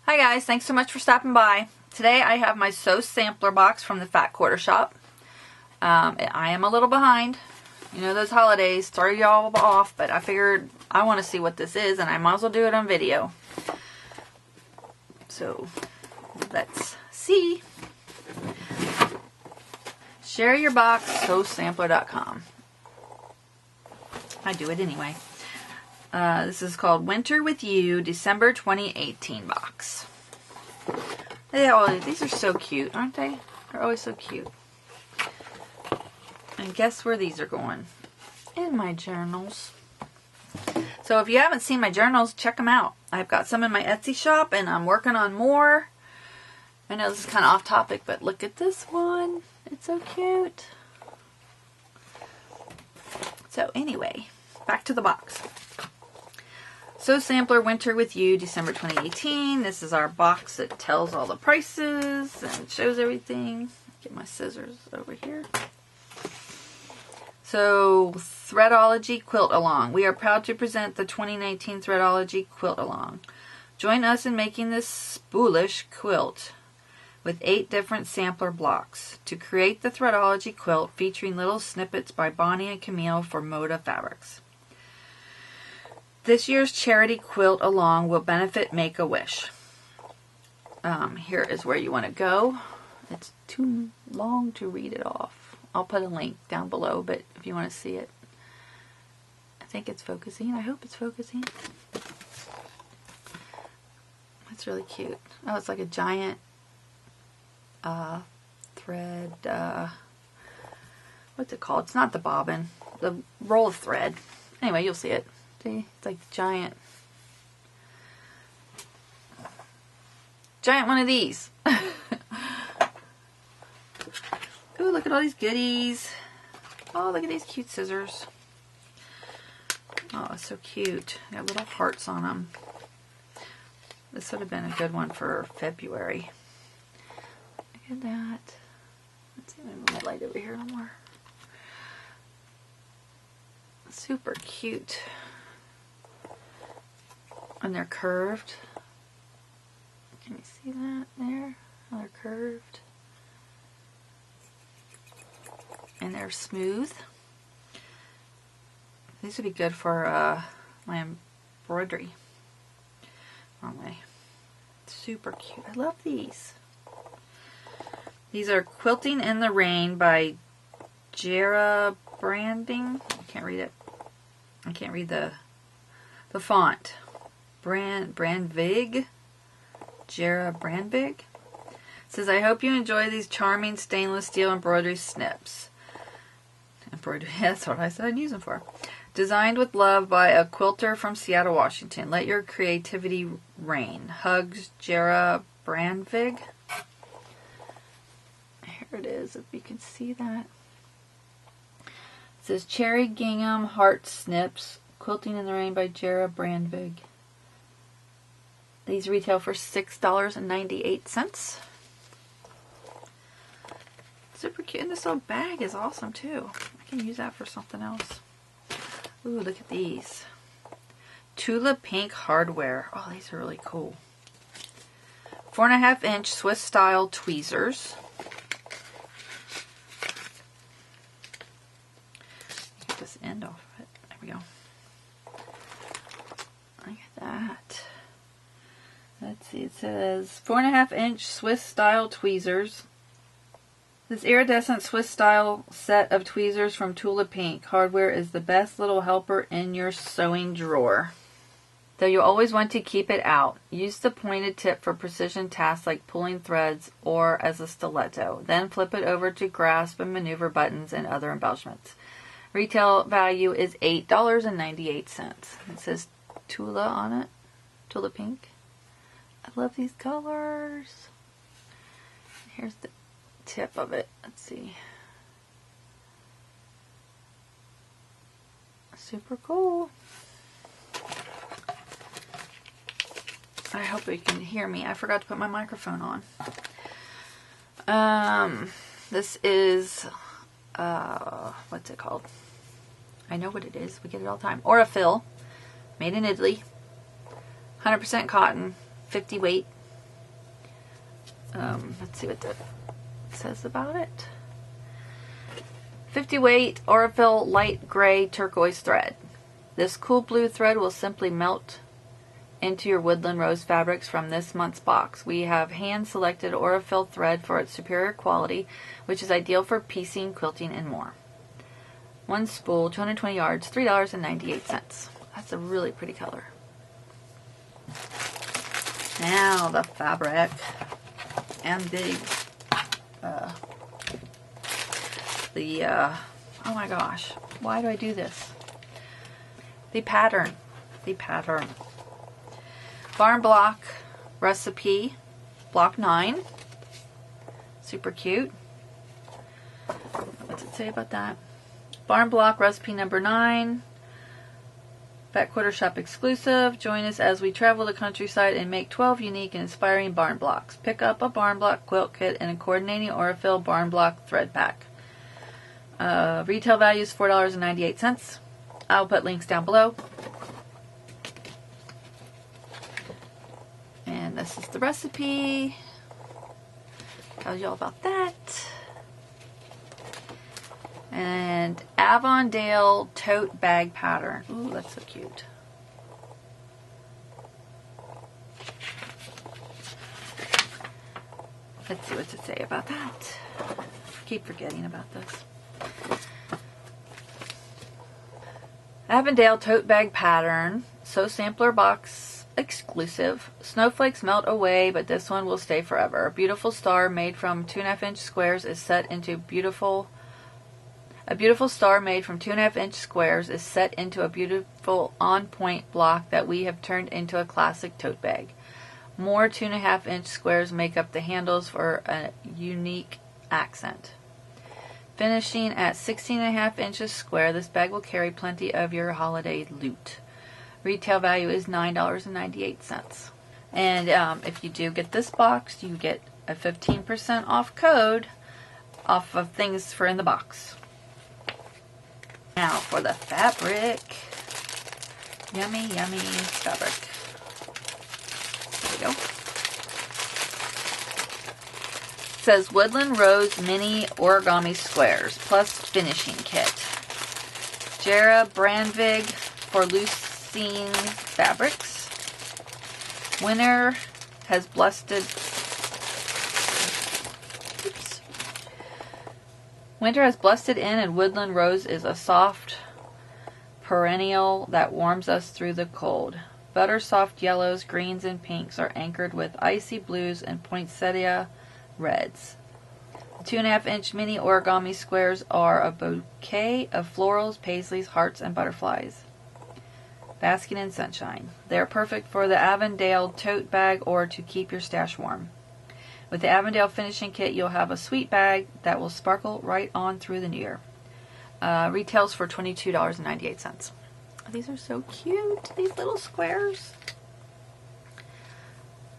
Hi guys, thanks so much for stopping by. Today I have my Sew Sampler box from the Fat Quarter Shop. I am a little behind. You know, those holidays throw y'all off, but I figured I want to see what this is and I might as well do it on video. So, let's see. Share your box, sewsampler.com. I do it anyway. This is called Winter with You, December 2018 box. These are so cute, aren't they? They're always so cute. And guess where these are going? In my journals. So if you haven't seen my journals, check them out. I've got some in my Etsy shop and I'm working on more. I know this is kind of off topic, but look at this one. It's so cute. So anyway, back to the box. Sew Sampler Winter with You, December 2018. This is our box that tells all the prices and shows everything. Get my scissors over here. So, Threadology Quilt Along. We are proud to present the 2019 Threadology Quilt Along. Join us in making this spoolish quilt with 8 different sampler blocks to create the Threadology quilt featuring little snippets by Bonnie and Camille for Moda Fabrics. This year's charity quilt along will benefit Make-A-Wish. Here is where you want to go. It's too long to read it off. I'll put a link down below, but if you want to see it. I think it's focusing. I hope it's focusing. It's really cute. Oh, it's like a giant thread. What's it called? It's not the bobbin. The roll of thread. Anyway, you'll see it. It's like giant one of these. Ooh, look at all these goodies. Oh, look at these cute scissors. Oh, it's so cute. Got little hearts on them. This would have been a good one for February. Look at that. Let's see if I move my light over here a little more. Super cute. And they're curved. Can you see that there? Oh, they're curved. And they're smooth. These would be good for my embroidery. Wrong way. Super cute. I love these. These are Quilting in the Rain by Jera Branding. I can't read it. I can't read the font. Brandvig. Jera Brandvig. It says, I hope you enjoy these charming stainless steel embroidery snips. Embroidery, that's what I said I'd use them for. Designed with love by a quilter from Seattle, Washington. Let your creativity reign. Hugs, Jera Brandvig. Here it is, if you can see that. It says Cherry Gingham Heart Snips. Quilting in the Rain by Jera Brandvig. These retail for $6.98. Super cute. And this little bag is awesome too. I can use that for something else. Ooh, look at these. Tula Pink Hardware. Oh, these are really cool. 4.5 inch Swiss style tweezers. Get this end off of it. There we go. Look at that. Let's see, it says 4.5 inch Swiss style tweezers. This iridescent Swiss style set of tweezers from Tula Pink Hardware is the best little helper in your sewing drawer. Though you always want to keep it out, use the pointed tip for precision tasks like pulling threads or as a stiletto. Then flip it over to grasp and maneuver buttons and other embellishments. Retail value is $8.98. It says Tula on it. Tula Pink. I love these colors. Here's the tip of it. Let's see. Super cool. I hope you can hear me. I forgot to put my microphone on. This is what's it called? I know what it is. We get it all the time. Aurifil, made in Italy. 100% cotton, 50 weight. Let's see what that says about it. 50 weight Aurifil light gray turquoise thread. This cool blue thread will simply melt into your woodland rose fabrics from this month's box. We have hand-selected Aurifil thread for its superior quality, which is ideal for piecing, quilting, and more. One spool, 220 yards, $3.98. That's a really pretty color. Now the fabric and oh my gosh, why do I do this? The pattern. Barn block recipe, block 9. Super cute. What's it say about that? Barn block recipe number 9. Fat Quarter Shop exclusive. Join us as we travel the countryside and make 12 unique and inspiring barn blocks. Pick up a barn block quilt kit and a coordinating Aurifil barn block thread pack. Retail value is $4.98. I'll put links down below. And this is the recipe. Tell you all about that. And Avondale tote bag pattern. Ooh, that's so cute. Let's see what's it say about that. I keep forgetting about this. Avondale tote bag pattern. So sampler box exclusive. Snowflakes melt away, but this one will stay forever. A beautiful star made from 2.5-inch squares is set into a beautiful star made from 2.5-inch squares is set into a beautiful on-point block that we have turned into a classic tote bag. More 2.5-inch squares make up the handles for a unique accent. Finishing at 16.5 inches square, this bag will carry plenty of your holiday loot. Retail value is $9.98. And if you do get this box, you get a 15% off code off of things for in the box. Now for the fabric. Yummy, yummy fabric. There we go. It says Woodland Rose Mini Origami Squares plus Finishing Kit. Jera Brandvig for loosing fabrics. Winter has blusted. Winter has blusted in, and Woodland Rose is a soft perennial that warms us through the cold. Butter soft yellows, greens, and pinks are anchored with icy blues and poinsettia reds. The 2.5-inch mini origami squares are a bouquet of florals, paisleys, hearts, and butterflies. Basking in sunshine. They are perfect for the Avondale tote bag or to keep your stash warm. With the Avondale finishing kit, you'll have a sweet bag that will sparkle right on through the new year. Retails for $22.98. These are so cute, these little squares.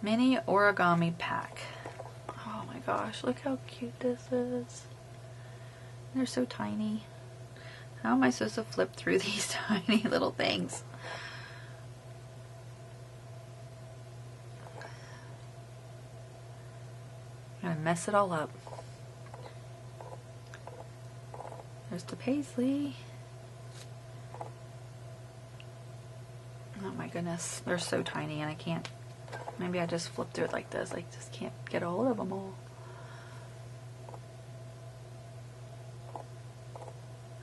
Mini origami pack. Oh my gosh, look how cute this is. They're so tiny. How am I supposed to flip through these tiny little things? I'm gonna mess it all up. There's the paisley. Oh my goodness, they're so tiny and I can't. Maybe I just flip through it like this. I just can't get a hold of them all.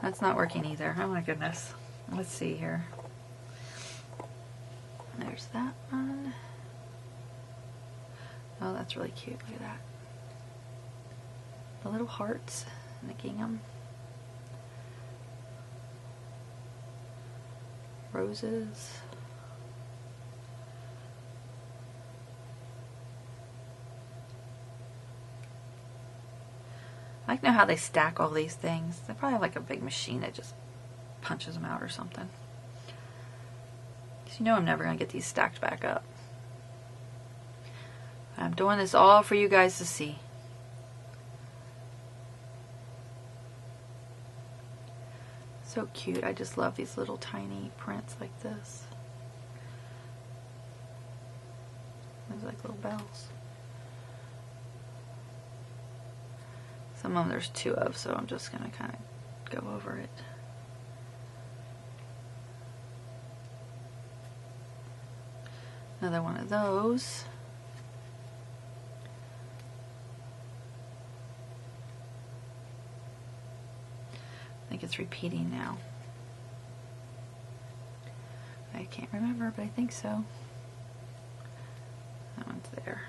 That's not working either. Oh my goodness. Let's see here. There's that one. Oh, that's really cute. Look at that. The little hearts and the gingham. Roses. I like to know how they stack all these things. They probably have like a big machine that just punches them out or something. Because you know I'm never going to get these stacked back up. I'm doing this all for you guys to see. So cute. I just love these little tiny prints like this. There's like little bells. Some of them there's two of, so I'm just going to kind of go over it. Another one of those. I think it's repeating now. I can't remember, but I think so. That one's there.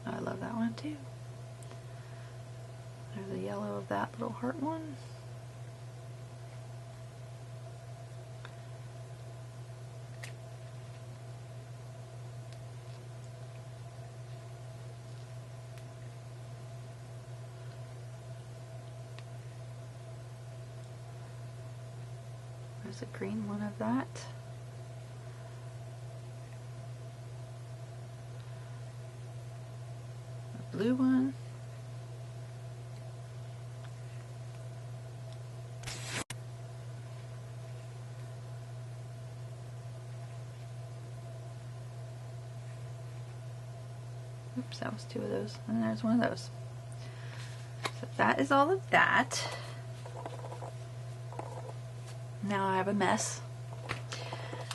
I love that one too. There's the yellow of that little heart one. There's a green one of that. A blue one. Oops, that was two of those. And there's one of those. So that is all of that. Now I have a mess.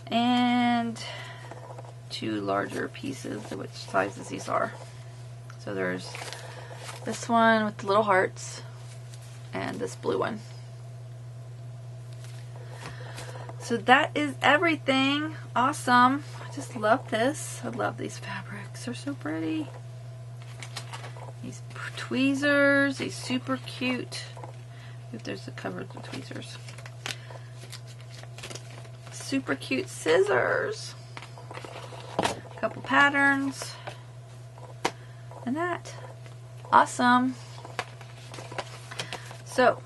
And two larger pieces, which sizes these are. So there's this one with the little hearts and this blue one. So that is everything. Awesome. I just love this. I love these fabrics. They're so pretty. These tweezers, these super cute. If there's a cover of the tweezers. Super cute scissors. A couple patterns. And that. Awesome. So,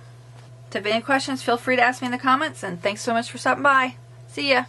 if you have any questions, feel free to ask me in the comments, and thanks so much for stopping by. See ya.